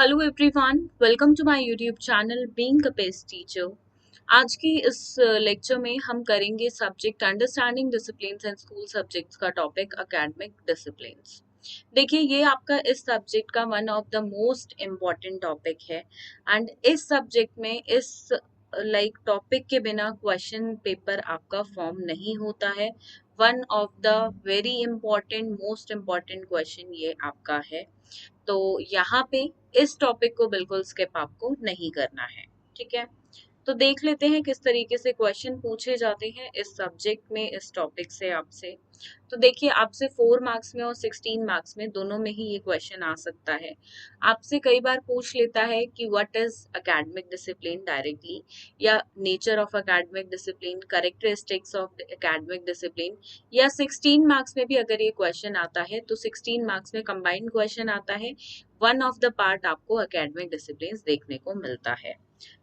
Hello everyone, welcome to my YouTube channel being a best teacher. आज की इस lecture में हम करेंगे subject understanding disciplines and school subjects का टॉपिक एकेडमिक डिसिप्लिन्स। देखिए, ये आपका इस सब्जेक्ट का one of the most important topic है एंड इस सब्जेक्ट में इस टॉपिक के बिना क्वेश्चन पेपर आपका फॉर्म नहीं होता है। One of the very important most important question ये आपका है। तो यहाँ पे इस टॉपिक को बिल्कुल स्किप आपको नहीं करना है। ठीक है, तो देख लेते हैं किस तरीके से क्वेश्चन पूछे जाते हैं इस सब्जेक्ट में, इस टॉपिक से आपसे। तो देखिए, आपसे 4 मार्क्स में और 16 मार्क्स में दोनों में ही ये क्वेश्चन आ सकता है। आपसे कई बार पूछ लेता है कि what is academic discipline directly, या nature of academic discipline, characteristics of academic discipline, या 16 मार्क्स में भी अगर ये क्वेश्चन आता है तो 16 मार्क्स में कंबाइंड क्वेश्चन आता है। वन ऑफ द पार्ट आपको एकेडमिक डिसिप्लिन देखने को मिलता है।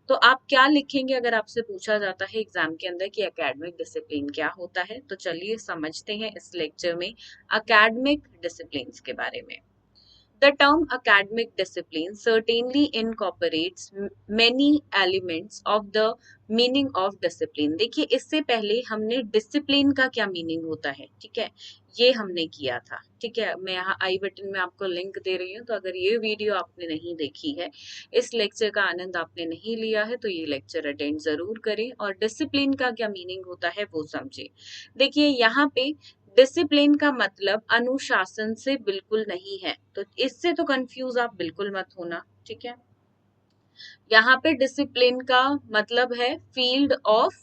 तो आप क्या लिखेंगे अगर आपसे पूछा जाता है एग्जाम के अंदर कि एकेडमिक डिसिप्लिन क्या होता है? तो चलिए समझते हैं इस लेक्चर में एकेडमिक डिसिप्लिन के बारे में। The term academic discipline certainly incorporates many elements of the meaning of discipline। देखिए, इससे पहले हमने डिसिप्लिन का क्या मीनिंग होता है, ठीक है, ये हमने किया था। ठीक है, मैं यहाँ आई बटन में आपको लिंक दे रही हूँ, तो अगर ये वीडियो आपने नहीं देखी है, इस लेक्चर का आनंद आपने नहीं लिया है, तो ये लेक्चर अटेंड जरूर करें और डिसिप्लिन का क्या मीनिंग होता है वो समझें। देखिए, यहाँ पे डिसिप्लिन का मतलब अनुशासन से बिल्कुल नहीं है, तो इससे तो कंफ्यूज आप बिल्कुल मत होना। ठीक है, यहाँ पे डिसिप्लिन का मतलब है फील्ड ऑफ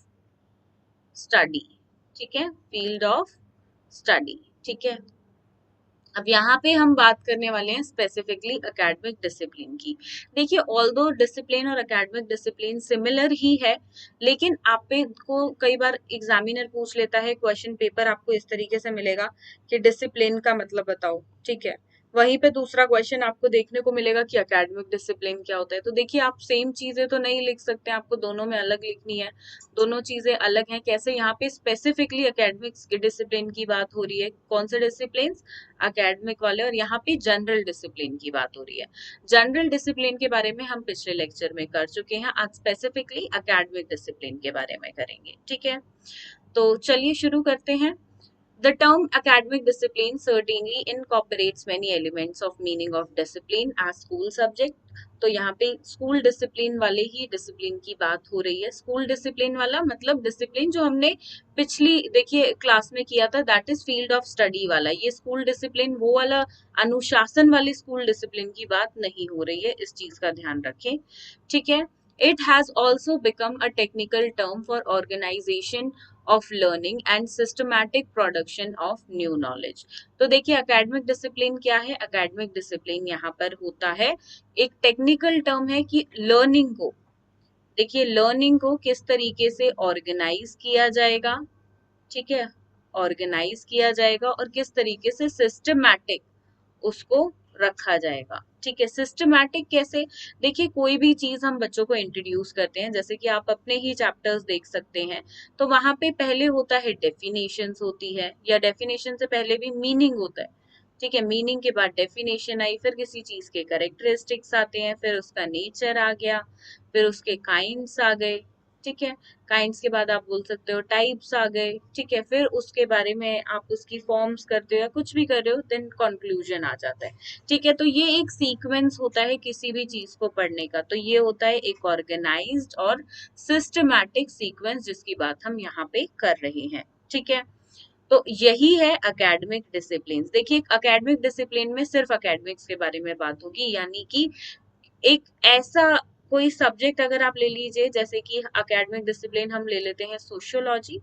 स्टडी। ठीक है, फील्ड ऑफ स्टडी। ठीक है, अब यहाँ पे हम बात करने वाले हैं स्पेसिफिकली एकेडमिक डिसिप्लिन की। देखिए, ऑल्दो डिसिप्लिन और एकेडमिक डिसिप्लिन सिमिलर ही है, लेकिन आप पे को कई बार एग्जामिनर पूछ लेता है, क्वेश्चन पेपर आपको इस तरीके से मिलेगा कि डिसिप्लिन का मतलब बताओ। ठीक है, वहीं पे दूसरा क्वेश्चन आपको देखने को मिलेगा कि एकेडमिक डिसिप्लिन क्या होता है। तो देखिए, आप सेम चीजें तो नहीं लिख सकते, आपको दोनों में अलग लिखनी है। दोनों चीजें अलग हैं। कैसे? यहाँ पे स्पेसिफिकली एकेडमिक्स के डिसिप्लिन की बात हो रही है। कौन से डिसिप्लिन? एकेडमिक वाले। और यहाँ पे जनरल डिसिप्लिन की बात हो रही है। जनरल डिसिप्लिन के बारे में हम पिछले लेक्चर में कर चुके हैं, आज स्पेसिफिकली एकेडमिक डिसिप्लिन के बारे में करेंगे। ठीक है, तो चलिए शुरू करते हैं। The term academic discipline certainly incorporates many elements of meaning of discipline as school subject। तो यहाँ पे स्कूल डिसिप्लिन वाले ही डिसिप्लिन की बात हो रही है। स्कूल डिसिप्लिन वाला मतलब डिसिप्लिन जो हमने पिछली देखिए क्लास में किया था, that is field of study वाला। ये स्कूल डिसिप्लिन वो वाला अनुशासन वाली स्कूल डिसिप्लिन की बात नहीं हो रही है, इस चीज का ध्यान रखें। ठीक है, it has also become a technical term for organization of learning and systematic production of new knowledge। तो देखिए, एकेडमिक डिसिप्लिन क्या है? एकेडमिक डिसिप्लिन यहाँ पर होता है, एक टेक्निकल टर्म है कि लर्निंग को, देखिए लर्निंग को किस तरीके से ऑर्गेनाइज किया जाएगा। ठीक है, ऑर्गेनाइज किया जाएगा और किस तरीके से सिस्टमैटिक उसको रखा जाएगा। ठीक है, सिस्टमैटिक कैसे? देखिए, कोई भी चीज हम बच्चों को इंट्रोड्यूस करते हैं, जैसे कि आप अपने ही चैप्टर्स देख सकते हैं, तो वहां पे पहले होता है डेफिनेशंस होती है, या डेफिनेशन से पहले भी मीनिंग होता है। ठीक है, मीनिंग के बाद डेफिनेशन आई, फिर किसी चीज के कैरेक्टरिस्टिक्स आते हैं, फिर उसका नेचर आ गया, फिर उसके काइंड्स आ गए। ठीक है, काइंड्स के बाद आप बोल सकते हो टाइप्स आ गए। ठीक है, फिर उसके बारे में आप उसकी फॉर्म्स करते हो या कुछ भी कर रहे हो, देन कंक्लूजन आ जाता है। ठीक है, तो ये एक सीक्वेंस होता है किसी भी चीज को पढ़ने का। तो ये होता है एक ऑर्गेनाइज्ड और सिस्टमैटिक सीक्वेंस, जिसकी बात हम यहाँ पे कर रहे हैं। ठीक है, तो यही है एकेडमिक डिसिप्लिन। देखिए, एकेडमिक डिसिप्लिन में सिर्फ एकेडमिक्स के बारे में बात होगी, यानी कि एक ऐसा कोई सब्जेक्ट अगर आप ले लीजिए, जैसे कि एकेडमिक डिसिप्लिन हम ले लेते हैं सोशियोलॉजी।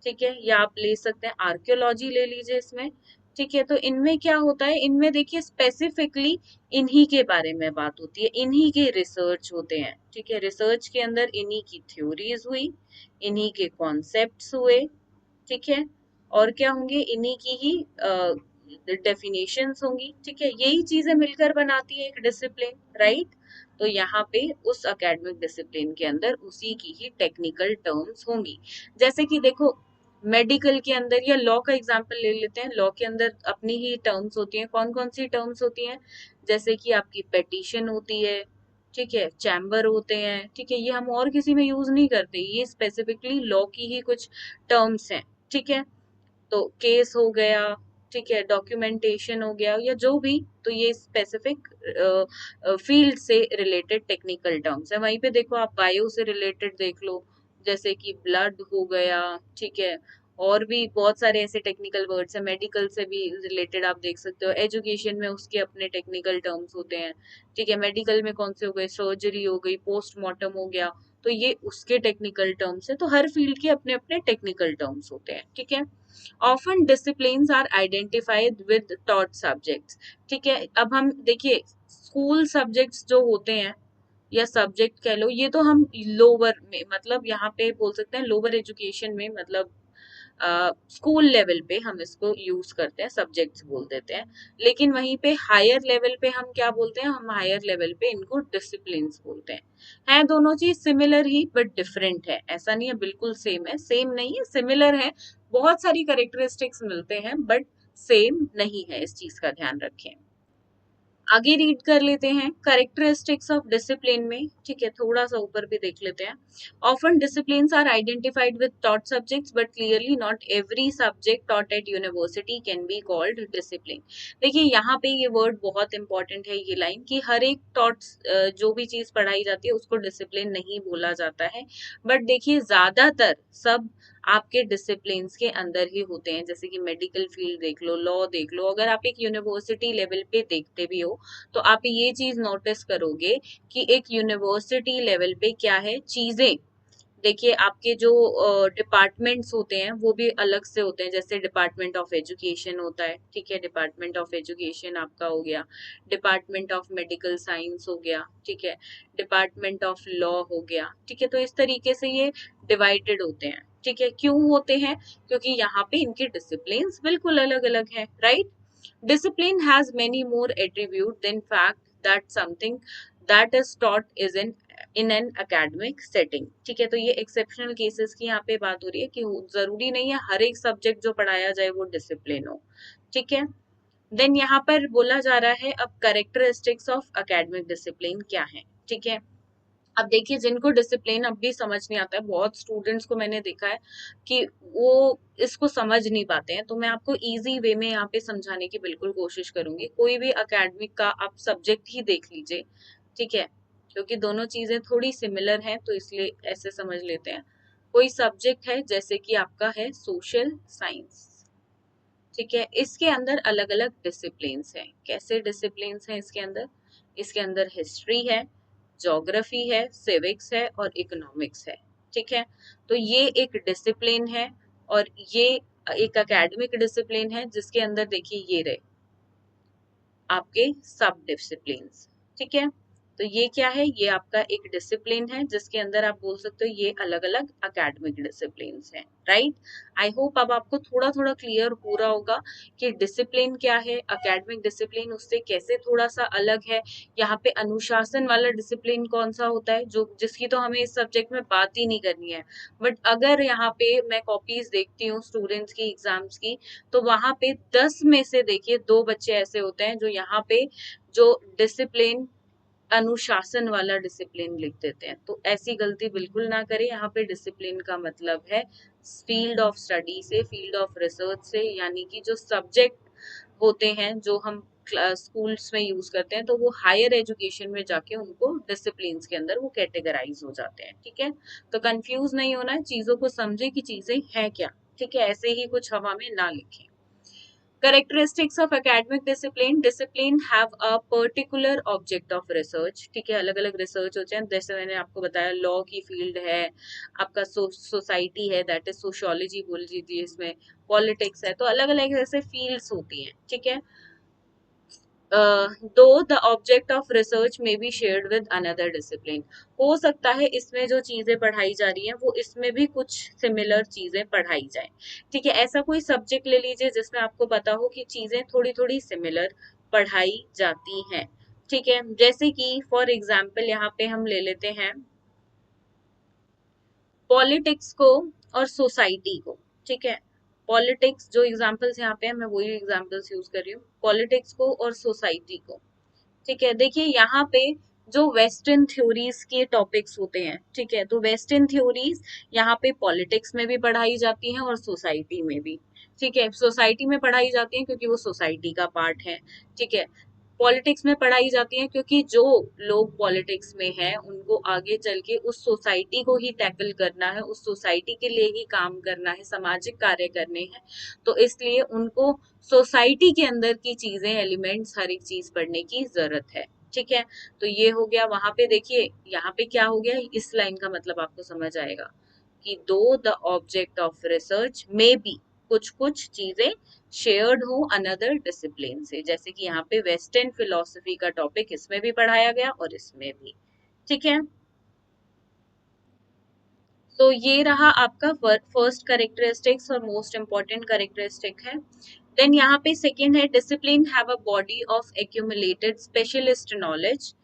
ठीक है, या आप ले सकते हैं आर्कियोलॉजी ले लीजिए इसमें। ठीक है, तो इनमें क्या होता है? इनमें देखिए स्पेसिफिकली इन्हीं के बारे में बात होती है, इन्हीं के रिसर्च होते हैं। ठीक है, रिसर्च के अंदर इन्हीं की थ्योरीज हुई, इन्हीं के कॉन्सेप्ट्स हुए। ठीक है, और क्या होंगे? इन्हीं की ही डेफिनेशंस होंगी। ठीक है, यही चीजें मिलकर बनाती है एक डिसिप्लिन, राइट? तो यहाँ पे उस एकेडमिक डिसिप्लिन के अंदर उसी की ही टेक्निकल टर्म्स होंगी। जैसे कि देखो, मेडिकल के अंदर या लॉ का एग्जांपल ले लेते हैं, लॉ के अंदर अपनी ही टर्म्स होती हैं। कौन कौन सी टर्म्स होती हैं? जैसे कि आपकी पेटिशन होती है, ठीक है, चैम्बर होते हैं, ठीक है, ये हम और किसी में यूज नहीं करते, ये स्पेसिफिकली लॉ की ही कुछ टर्म्स हैं, ठीक है। तो केस हो गया, ठीक है, डॉक्यूमेंटेशन हो गया, या जो भी, तो ये स्पेसिफिक फील्ड से रिलेटेड टेक्निकल टर्म्स है। वहीं पे देखो आप बायो से रिलेटेड देख लो, जैसे कि ब्लड हो गया, ठीक है, और भी बहुत सारे ऐसे टेक्निकल वर्ड्स हैं। मेडिकल से भी रिलेटेड आप देख सकते हो, एजुकेशन में उसके अपने टेक्निकल टर्म्स होते हैं, ठीक है। मेडिकल में कौन से हो गए? सर्जरी हो गई, पोस्टमार्टम हो गया, तो ये उसके टेक्निकल टर्म्स है। तो हर फील्ड के अपने अपने टेक्निकल टर्म्स होते हैं, ठीक है। Often disciplines are identified with taught subjects, ठीक है। अब हम देखिए, स्कूल सब्जेक्ट्स जो होते हैं या सब्जेक्ट कह लो, ये तो हम लोअर में, मतलब यहाँ पे बोल सकते हैं लोअर एजुकेशन में, मतलब स्कूल लेवल पे हम इसको यूज करते हैं, सब्जेक्ट्स बोल देते हैं। लेकिन वहीं पे हायर लेवल पे हम क्या बोलते हैं? हम हायर लेवल पे इनको डिसिप्लिन बोलते हैं। है दोनों चीज सिमिलर ही बट डिफरेंट है, ऐसा नहीं है बिल्कुल सेम है, सेम नहीं है, सिमिलर है। बहुत सारी करेक्टरिस्टिक्स मिलते हैं बट सेम नहीं है, इस चीज का ध्यान रखें। आगे रीड कर लेते हैं करेक्टरिस्टिक्स ऑफ डिसिप्लिन में, ठीक है, थोड़ा सा ऊपर भी देख लेते हैं। Often disciplines are identified with taught subjects but clearly not every subject taught at university can be called discipline. देखिए यहाँ पे ये वर्ड बहुत इंपॉर्टेंट है, ये लाइन, कि हर एक टॉट्स जो भी चीज पढ़ाई जाती है उसको डिसिप्लिन नहीं बोला जाता है। बट देखिए ज्यादातर सब आपके डिसिप्लिन्स के अंदर ही होते हैं। जैसे कि मेडिकल फील्ड देख लो, लॉ देख लो, अगर आप एक यूनिवर्सिटी लेवल पे देखते भी हो तो आप ये चीज नोटिस करोगे कि एक यूनिवर्सिटी लेवल पे क्या है चीजें। देखिए आपके जो डिपार्टमेंट्स होते हैं वो भी अलग से होते हैं। जैसे डिपार्टमेंट ऑफ एजुकेशन होता है, ठीक है, डिपार्टमेंट ऑफ एजुकेशन आपका हो गया, डिपार्टमेंट ऑफ मेडिकल साइंस हो गया, ठीक है, डिपार्टमेंट ऑफ लॉ हो गया, ठीक है। तो इस तरीके से ये डिवाइडेड होते हैं, ठीक है। क्यों होते हैं? क्योंकि यहाँ पे इनके डिसिप्लिन बिल्कुल अलग अलग है, right. Discipline has many more attributes than fact that something that is taught is in an academic setting, ठीक है। तो ये एक्सेप्शनल केसेस की यहाँ पे बात हो रही है कि जरूरी नहीं है हर एक सब्जेक्ट जो पढ़ाया जाए वो डिसिप्लिन हो, ठीक है। देन यहाँ पर बोला जा रहा है अब करेक्टरिस्टिक्स ऑफ एकेडमिक डिसिप्लिन क्या है, ठीक है। अब देखिए जिनको डिसिप्लिन अब भी समझ नहीं आता है, बहुत स्टूडेंट्स को मैंने देखा है कि वो इसको समझ नहीं पाते हैं, तो मैं आपको इजी वे में यहाँ पे समझाने की बिल्कुल कोशिश करूंगी। कोई भी एकेडमिक का आप सब्जेक्ट ही देख लीजिए, ठीक है, क्योंकि दोनों चीजें थोड़ी सिमिलर हैं तो इसलिए ऐसे समझ लेते हैं। कोई सब्जेक्ट है जैसे कि आपका है सोशल साइंस, ठीक है, इसके अंदर अलग अलग डिसिप्लिन्स हैं। कैसे डिसिप्लिन्स हैं इसके अंदर? इसके अंदर हिस्ट्री है, ज्योग्राफी है, सिविक्स है और इकोनॉमिक्स है, ठीक है। तो ये एक डिसिप्लिन है और ये एक एकेडमिक डिसिप्लिन है जिसके अंदर देखिए ये रहे आपके सब डिसिप्लिन, ठीक है। तो ये क्या है? ये आपका एक डिसिप्लिन है जिसके अंदर आप बोल सकते हो ये अलग अलग एकेडमिक डिसिप्लिन हैं, राइट। आई होप अब आपको थोड़ा थोड़ा क्लियर हो रहा होगा कि डिसिप्लिन क्या है, एकेडमिक डिसिप्लिन उससे कैसे थोड़ा सा अलग है। यहाँ पे अनुशासन वाला डिसिप्लिन कौन सा होता है, जो जिसकी तो हमें इस सब्जेक्ट में बात ही नहीं करनी है। बट अगर यहाँ पे मैं कॉपीज देखती हूँ स्टूडेंट्स की एग्जाम्स की, तो वहां पे 10 में से देखिए 2 बच्चे ऐसे होते हैं जो यहाँ पे जो डिसिप्लिन, अनुशासन वाला डिसिप्लिन लिख देते हैं। तो ऐसी गलती बिल्कुल ना करें। यहाँ पे डिसिप्लिन का मतलब है फील्ड ऑफ स्टडी से, फील्ड ऑफ रिसर्च से, यानी कि जो सब्जेक्ट होते हैं जो हम स्कूल्स में यूज करते हैं, तो वो हायर एजुकेशन में जाके उनको डिसिप्लिन के अंदर वो कैटेगराइज हो जाते हैं, ठीक है। तो कंफ्यूज नहीं होना है, चीजों को समझे कि चीजें हैं क्या, ठीक है, ऐसे ही कुछ हवा में ना लिखें। Characteristics of academic discipline: discipline have a particular object of research, ठीक है, अलग अलग रिसर्च होते हैं। जैसे मैंने आपको बताया लॉ की फील्ड है, आपका सोसाइटी है, दैट इज सोशियोलॉजी बोल लीजिए, इसमें पॉलिटिक्स है, तो अलग अलग ऐसे फील्ड्स होती हैं, ठीक है। दो द ऑब्जेक्ट ऑफ रिसर्च में be shared with another discipline, हो सकता है इसमें जो चीजें पढ़ाई जा रही हैं वो इसमें भी कुछ सिमिलर चीजें पढ़ाई जाए, ठीक है। ऐसा कोई सब्जेक्ट ले लीजिए जिसमें आपको पता हो कि चीजें थोड़ी थोड़ी सिमिलर पढ़ाई जाती हैं, ठीक है। जैसे कि फॉर एग्जाम्पल यहाँ पे हम ले लेते हैं पॉलिटिक्स को और सोसाइटी को, ठीक है। पॉलिटिक्स, जो एग्जाम्पल्स यहाँ पे है मैं वही एग्जाम्पल्स यूज कर रही हूँ, पॉलिटिक्स को और सोसाइटी को। ठीक है, देखिए यहाँ पे जो वेस्टर्न थ्योरीज के टॉपिक्स होते हैं, ठीक है, तो वेस्टर्न थ्योरीज यहाँ पे पॉलिटिक्स में भी पढ़ाई जाती हैं और सोसाइटी में भी। ठीक है, सोसाइटी में पढ़ाई जाती है क्योंकि वो सोसाइटी का पार्ट है। ठीक है, पॉलिटिक्स में पढ़ाई जाती है क्योंकि जो लोग पॉलिटिक्स में हैं उनको आगे चल के उस सोसाइटी को ही टैकल करना है, उस सोसाइटी के लिए ही काम करना है, सामाजिक कार्य करने हैं, तो इसलिए उनको सोसाइटी के अंदर की चीजें, एलिमेंट्स, हर एक चीज पढ़ने की जरूरत है। ठीक है, तो ये हो गया। वहां पे देखिए यहाँ पे क्या हो गया, इस लाइन का मतलब आपको समझ आएगा कि दो द ऑब्जेक्ट ऑफ रिसर्च में बी, कुछ कुछ चीजें शेयर्ड हो अनदर डिसिप्लिन से, जैसे कि यहाँ पे वेस्टर्न फिलोसफी का टॉपिक इसमें भी पढ़ाया गया और इसमें भी। ठीक है, तो ये रहा आपका फर्स्ट करेक्टरिस्टिक्स और मोस्ट इंपॉर्टेंट करेक्टरिस्टिक है। देन यहाँ पे सेकेंड है, discipline have a body of accumulated specialist knowledge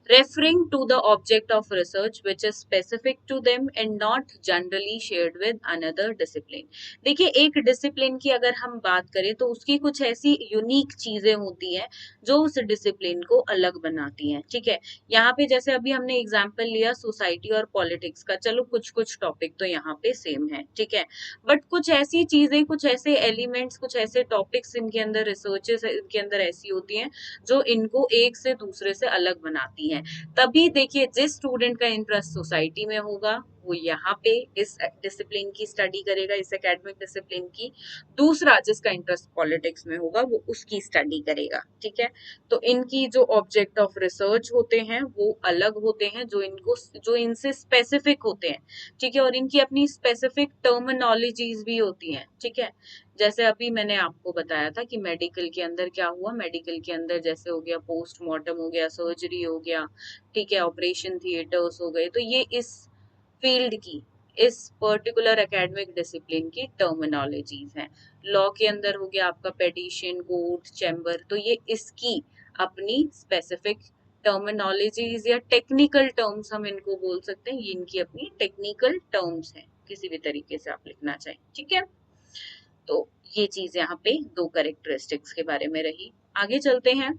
referring to the object of research which is specific to them and not generally shared with another discipline। देखिए एक discipline की अगर हम बात करें तो उसकी कुछ ऐसी यूनिक चीजें होती हैं जो उस डिसिप्लिन को अलग बनाती हैं। ठीक है, यहाँ पे जैसे अभी हमने एग्जांपल लिया सोसाइटी और पॉलिटिक्स का, चलो कुछ कुछ टॉपिक तो यहाँ पे सेम है। ठीक है, बट कुछ ऐसी चीजें, कुछ ऐसे एलिमेंट्स, कुछ ऐसे टॉपिक्स इनके अंदर, रिसर्चेस इनके अंदर ऐसी होती हैं जो इनको एक से दूसरे से अलग बनाती हैं। तभी देखिए जिस स्टूडेंट का इंटरेस्ट सोसाइटी में होगा वो यहाँ पे इस डिसिप्लिन की स्टडी करेगा, इस एकेडमिक डिसिप्लिन की। दूसरा जिसका इंटरेस्ट पॉलिटिक्स में होगा वो उसकी स्टडी करेगा। ठीक है, तो इनकी जो ऑब्जेक्ट ऑफ रिसर्च होते हैं वो अलग होते हैं, जो इनसे स्पेसिफिक होते हैं। ठीक है, और इनकी अपनी स्पेसिफिक टर्मिनोलॉजीज भी होती हैं। ठीक है, जैसे अभी मैंने आपको बताया था कि मेडिकल के अंदर क्या हुआ, मेडिकल के अंदर जैसे हो गया पोस्टमार्टम, हो गया सर्जरी, हो गया, ठीक है, ऑपरेशन थिएटर्स हो गए, तो ये इस फील्ड की, इस पर्टिकुलर एकेडमिक डिसिप्लिन की टर्मिनोलॉजीज हैं। लॉ के अंदर हो गया आपका पेटिशन, कोर्ट, चैम्बर, तो ये इसकी अपनी स्पेसिफिक टर्मिनोलॉजीज या टेक्निकल टर्म्स हम इनको बोल सकते हैं, ये इनकी अपनी टेक्निकल टर्म्स हैं, किसी भी तरीके से आप लिखना चाहें। ठीक है, तो ये चीज यहाँ पे दो करेक्टरिस्टिक्स के बारे में रही। आगे चलते हैं,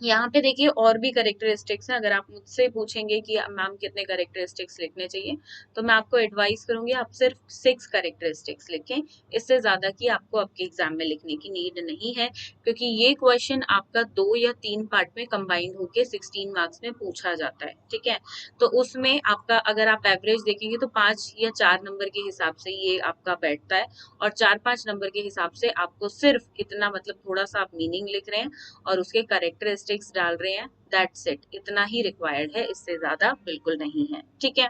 यहाँ पे देखिए और भी करेक्टरिस्टिक्स हैं। अगर आप मुझसे पूछेंगे कि मैम कितने करेक्टरिस्टिक्स लिखने चाहिए, तो मैं आपको एडवाइस करूंगी आप सिर्फ 6 करेक्टरिस्टिक्स लिखें। इससे ज्यादा की आपको आपके एग्जाम में लिखने की नीड नहीं है, क्योंकि ये क्वेश्चन आपका 2 या 3 पार्ट में कंबाइंड होके 16 मार्क्स में पूछा जाता है। ठीक है, तो उसमें आपका अगर आप एवरेज देखेंगे तो 5 या 4 नंबर के हिसाब से ये आपका बैठता है, और 4-5 नंबर के हिसाब से आपको सिर्फ इतना, मतलब थोड़ा सा आप मीनिंग लिख रहे हैं और उसके करेक्टरिस्टिक्स डाल रहे हैं, दैट्स इट, इतना ही रिक्वायर्ड है, इससे ज्यादा बिल्कुल नहीं है। ठीक है,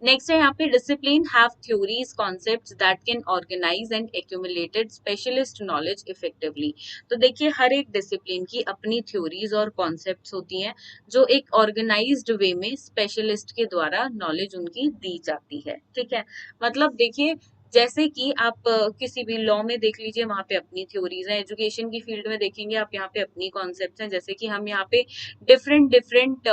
नेक्स्ट है यहाँ पे, discipline have theories concepts that can organise and accumulated specialist knowledge effectively. तो देखिए हर एक डिसिप्लिन की अपनी थ्योरीज और कॉन्सेप्ट्स होती हैं जो एक ऑर्गेनाइज्ड वे में स्पेशलिस्ट के द्वारा नॉलेज उनकी दी जाती है। ठीक है, मतलब देखिए जैसे कि आप किसी भी लॉ में देख लीजिए, वहां पे अपनी थ्योरीज हैं, एजुकेशन की फील्ड में देखेंगे आप, यहाँ पे अपनी कॉन्सेप्ट्स हैं, जैसे कि हम यहाँ पे डिफरेंट डिफरेंट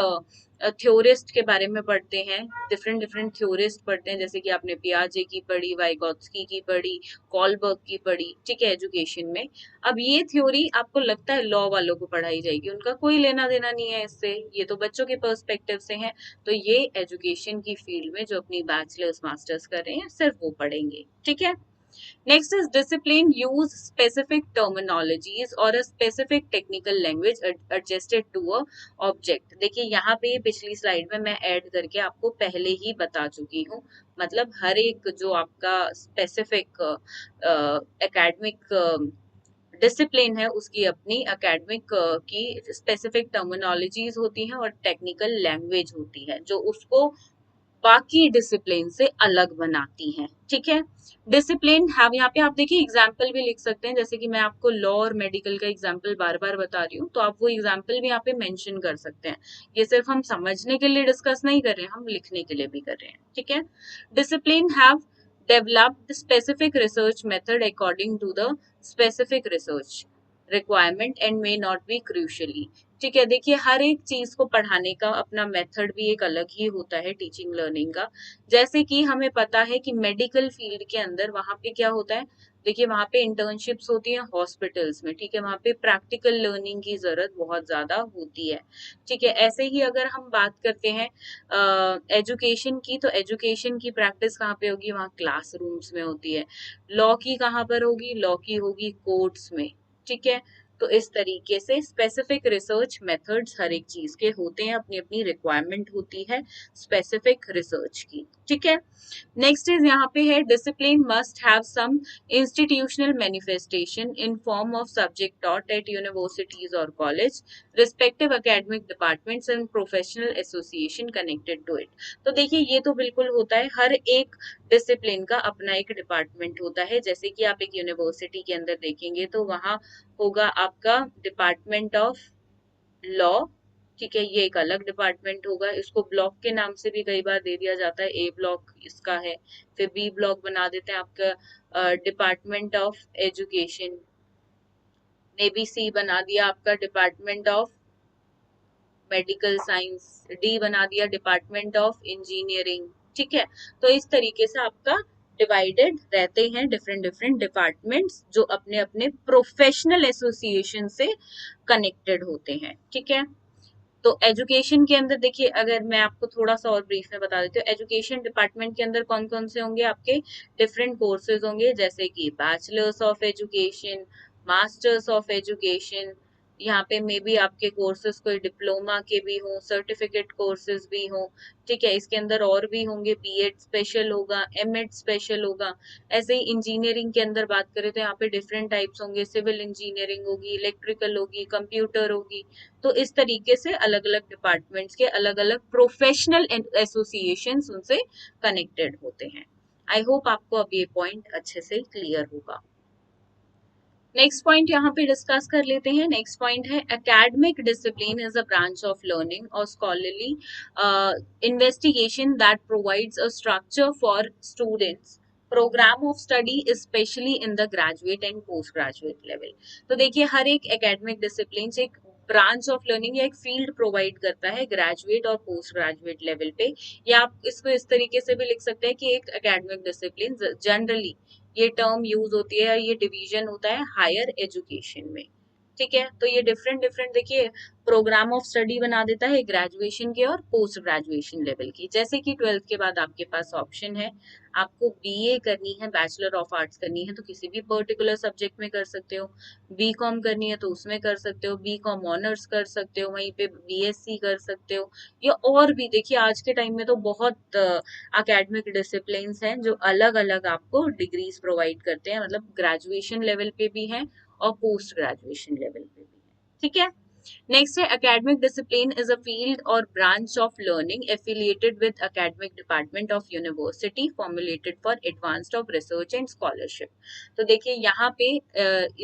थ्योरिस्ट के बारे में पढ़ते हैं, डिफरेंट डिफरेंट थ्योरिस्ट पढ़ते हैं, जैसे कि आपने पियाजे की पढ़ी, वाइगोत्स्की की पढ़ी, कॉलबर्ग की पढ़ी। ठीक है, एजुकेशन में अब ये थ्योरी आपको लगता है लॉ वालों को पढ़ाई जाएगी, उनका कोई लेना देना नहीं है इससे, ये तो बच्चों के पर्सपेक्टिव से है। तो ये एजुकेशन की फील्ड में जो अपनी बैचलर्स मास्टर्स कर रहे हैं सिर्फ वो पढ़ेंगे। ठीक है, next is discipline use specific terminologies or a specific technical language adjusted to a object। देखिए यहाँ पे पिछली स्लाइड में मैं ऐड करके आपको पहले ही बता चुकी हूँ, मतलब हर एक जो आपका स्पेसिफिक एकेडमिक डिसिप्लिन है उसकी अपनी एकेडमिक की स्पेसिफिक टर्मिनोलॉजीज होती हैं और टेक्निकल लैंग्वेज होती है जो उसको बाकी डिसिप्लिन से अलग बनाती हैं। ठीक है, डिसिप्लिन है, यहाँ पे आप देखिए एग्जाम्पल भी लिख सकते हैं, जैसे कि मैं आपको लॉ और मेडिकल का एग्जाम्पल बार बार बता रही हूँ, तो आप वो एग्जाम्पल भी यहाँ पे मेंशन कर सकते हैं। ये सिर्फ हम समझने के लिए डिस्कस नहीं कर रहे हैं, हम लिखने के लिए भी कर रहे हैं। ठीक है, discipline have developed specific research method according to the specific research requirement and may not be crucially। ठीक है। देखिए हर एक चीज को पढ़ाने का अपना मेथड भी एक अलग ही होता है टीचिंग लर्निंग का। जैसे कि हमें पता है कि मेडिकल फील्ड के अंदर वहां पे क्या होता है, देखिए वहां पे इंटर्नशिप्स होती हैं हॉस्पिटल्स में, ठीक है, वहां पे प्रैक्टिकल लर्निंग की जरूरत बहुत ज्यादा होती है। ठीक है, ऐसे ही अगर हम बात करते हैं एजुकेशन की, तो एजुकेशन की प्रैक्टिस कहाँ पे होगी, वहाँ क्लासरूम्स में होती है। लॉ की कहाँ पर होगी, लॉ की होगी कोर्ट्स में। ठीक है, तो इस तरीके से स्पेसिफिक रिसर्च मेथड्स हर एक चीज के होते हैं, अपनी अपनी रिक्वायरमेंट होती है स्पेसिफिक रिसर्च की। ठीक है, नेक्स्ट इज यहाँ पे है discipline must have some institutional manifestation in form of subject taught at universities और college, respective academic departments and professional association connected to it. तो देखिए ये तो बिल्कुल होता है, हर एक डिसिप्लिन का अपना एक डिपार्टमेंट होता है। जैसे कि आप एक यूनिवर्सिटी के अंदर देखेंगे तो वहां होगा आपका डिपार्टमेंट ऑफ लॉ। ठीक है, ये एक अलग डिपार्टमेंट होगा, इसको ब्लॉक के नाम से भी कई बार दे दिया जाता है, ए ब्लॉक इसका है। फिर बी ब्लॉक बना देते हैं आपका department of education, maybe C बना दिया आपका department of medical science, D बना दिया डिपार्टमेंट ऑफ इंजीनियरिंग। ठीक है, तो इस तरीके से आपका डिवाइडेड रहते हैं डिफरेंट डिफरेंट डिपार्टमेंट्स जो अपने अपने प्रोफेशनल एसोसिएशन से कनेक्टेड होते हैं। ठीक है, तो एजुकेशन के अंदर देखिए, अगर मैं आपको थोड़ा सा और ब्रीफ में बता देती हूँ, एजुकेशन डिपार्टमेंट के अंदर कौन कौन से होंगे आपके डिफरेंट कोर्सेज होंगे, जैसे कि bachelors of education, masters of education, यहाँ पे मे बी आपके कोर्सेज कोई डिप्लोमा के भी हों, सर्टिफिकेट कोर्सेज भी हों। ठीक है, इसके अंदर और भी होंगे, बीएड स्पेशल होगा, एमएड स्पेशल होगा। ऐसे ही इंजीनियरिंग के अंदर बात करें तो यहाँ पे डिफरेंट टाइप्स होंगे, सिविल इंजीनियरिंग होगी, इलेक्ट्रिकल होगी, कंप्यूटर होगी। तो इस तरीके से अलग अलग डिपार्टमेंट्स के अलग अलग प्रोफेशनल एसोसिएशंस उनसे कनेक्टेड होते हैं। आई होप आपको अब ये पॉइंट अच्छे से क्लियर होगा। नेक्स्ट पॉइंट यहाँ पे डिस्कस कर लेते हैं। नेक्स्ट पॉइंट है academic discipline is a branch of learning और scholarly investigation that provides a structure for students program of study specially in the graduate and post graduate level. तो देखिए हर एक एकेडमिक डिसिप्लिन एक ब्रांच ऑफ लर्निंग या एक field provide करता है ग्रेजुएट और पोस्ट ग्रेजुएट लेवल पे, या आप इसको इस तरीके से भी लिख सकते हैं कि एक एकेडमिक डिसिप्लिन जनरली ये टर्म यूज होती है, ये डिवीजन होता है हायर एजुकेशन में। ठीक है, तो ये डिफरेंट डिफरेंट देखिए प्रोग्राम ऑफ स्टडी बना देता है ग्रेजुएशन के और पोस्ट ग्रेजुएशन लेवल की। जैसे कि 12th के बाद आपके पास ऑप्शन है, आपको बीए करनी है, बैचलर ऑफ आर्ट्स करनी है तो किसी भी पर्टिकुलर सब्जेक्ट में कर सकते हो, बीकॉम करनी है तो उसमें कर सकते हो, बीकॉम ऑनर्स कर सकते हो, वहीं पे बीएससी कर सकते हो, या और भी देखिए आज के टाइम में तो बहुत एकेडमिक डिसिप्लिन्स हैं जो अलग अलग आपको डिग्रीज प्रोवाइड करते हैं, मतलब ग्रेजुएशन लेवल पे भी हैं और पोस्ट ग्रेजुएशन लेवल पे भी है। ठीक है, नेक्स्ट है academic discipline is a field और branch of learning affiliated with academic department of university formulated for advanced of research and scholarship. तो देखिए यहाँ पे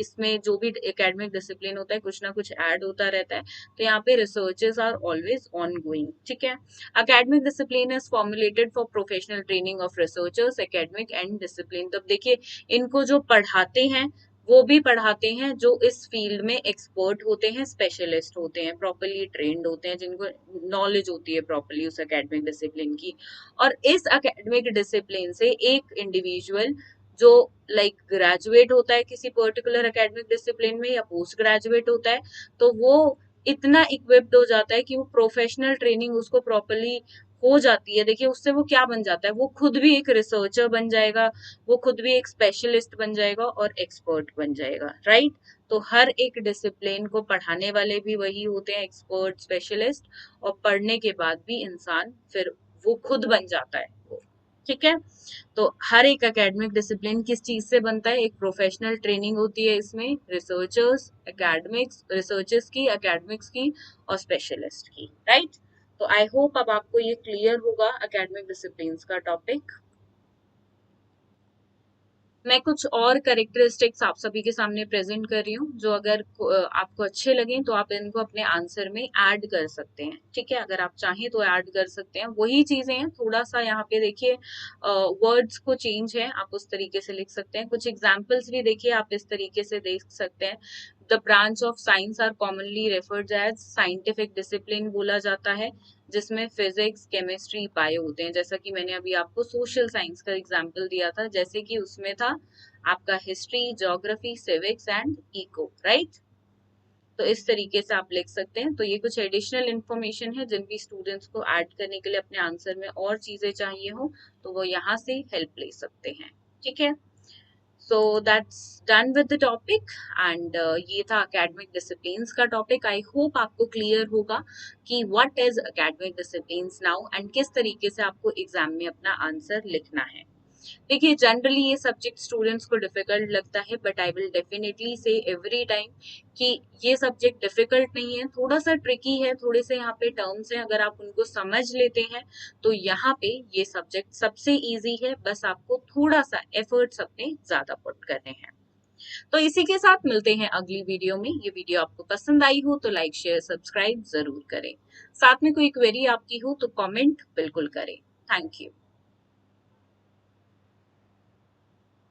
इसमें जो भी एकेडमिक डिसिप्लिन होता है कुछ ना कुछ ऐड होता रहता है, तो यहाँ पे researches are always on going. ठीक है, academic discipline is formulated for professional training of researchers academic and discipline. तो देखिए इनको जो पढ़ाते हैं वो भी पढ़ाते हैं जो इस फील्ड में एक्सपर्ट होते हैं, स्पेशलिस्ट होते हैं, प्रॉपरली ट्रेंड होते हैं, जिनको नॉलेज होती है प्रॉपरली उस एकेडमिक डिसिप्लिन की। और इस एकेडमिक डिसिप्लिन से एक इंडिविजुअल जो लाइक ग्रेजुएट होता है किसी पर्टिकुलर एकेडमिक डिसिप्लिन में या पोस्ट ग्रेजुएट होता है, तो वो इतना इक्विप्ड हो जाता है कि वो प्रोफेशनल ट्रेनिंग उसको प्रॉपरली हो जाती है। देखिए उससे वो क्या बन जाता है, वो खुद भी एक रिसर्चर बन जाएगा, वो खुद भी एक स्पेशलिस्ट बन जाएगा और एक्सपर्ट बन जाएगा, राइट। तो हर एक डिसिप्लिन को पढ़ाने वाले भी वही होते हैं, एक्सपर्ट स्पेशलिस्ट, और पढ़ने के बाद भी इंसान फिर वो खुद बन जाता है वो। ठीक है, तो हर एक एकेडमिक डिसिप्लिन किस चीज से बनता है, एक प्रोफेशनल ट्रेनिंग होती है इसमें रिसर्चर्स एकेडमिक्स रिसर्चर्स की, एकेडमिक्स की और स्पेशलिस्ट की, राइट। तो आई होप अब आपको ये क्लियर होगा एकेडमिक डिसिप्लिन का टॉपिक। मैं कुछ और करेक्टरिस्टिक्स आप सभी के सामने प्रेजेंट कर रही हूँ, जो अगर आपको अच्छे लगे तो आप इनको अपने आंसर में ऐड कर सकते हैं। ठीक है, अगर आप चाहें तो ऐड कर सकते हैं, वही चीजें हैं, थोड़ा सा यहाँ पे देखिए वर्ड्स को चेंज है, आप उस तरीके से लिख सकते हैं। कुछ एग्जाम्पल्स भी देखिए आप इस तरीके से देख सकते हैं। The branch of science are commonly referred as scientific discipline बोला जाता है, जिसमें फिजिक्स, केमिस्ट्री, बायो होते हैं। जैसा कि मैंने अभी आपको सोशल साइंस का एग्जाम्पल दिया था, जैसे कि उसमें था आपका history, geography, civics and eco, right. तो इस तरीके से आप लिख सकते हैं। तो ये कुछ एडिशनल इन्फॉर्मेशन है जिन भी स्टूडेंट्स को ऐड करने के लिए अपने आंसर में और चीजें चाहिए हो तो वो यहाँ से हेल्प ले सकते हैं, ठीक है। So that's done with the topic and ये था एकेडमिक डिसिप्लिन्स का टॉपिक। आई होप आपको क्लियर होगा कि what is academic disciplines now and किस तरीके से आपको एग्जाम में अपना आंसर लिखना है। देखिए, जनरली ये सब्जेक्ट स्टूडेंट्स को डिफिकल्ट लगता है, बट आई विल डेफिनेटली से एवरी टाइम कि ये सब्जेक्ट डिफिकल्ट नहीं है, थोड़ा सा ट्रिकी है, थोड़े से यहाँ पे टर्म्स हैं, अगर आप उनको समझ लेते हैं तो यहाँ पे ये सब्जेक्ट सबसे इजी है। बस आपको थोड़ा सा एफर्ट्स अपने ज्यादा पुट करने हैं। तो इसी के साथ मिलते हैं अगली वीडियो में। ये वीडियो आपको पसंद आई हो तो लाइक, शेयर, सब्सक्राइब जरूर करें। साथ में कोई क्वेरी आपकी हो तो कमेंट बिल्कुल करें। Thank you.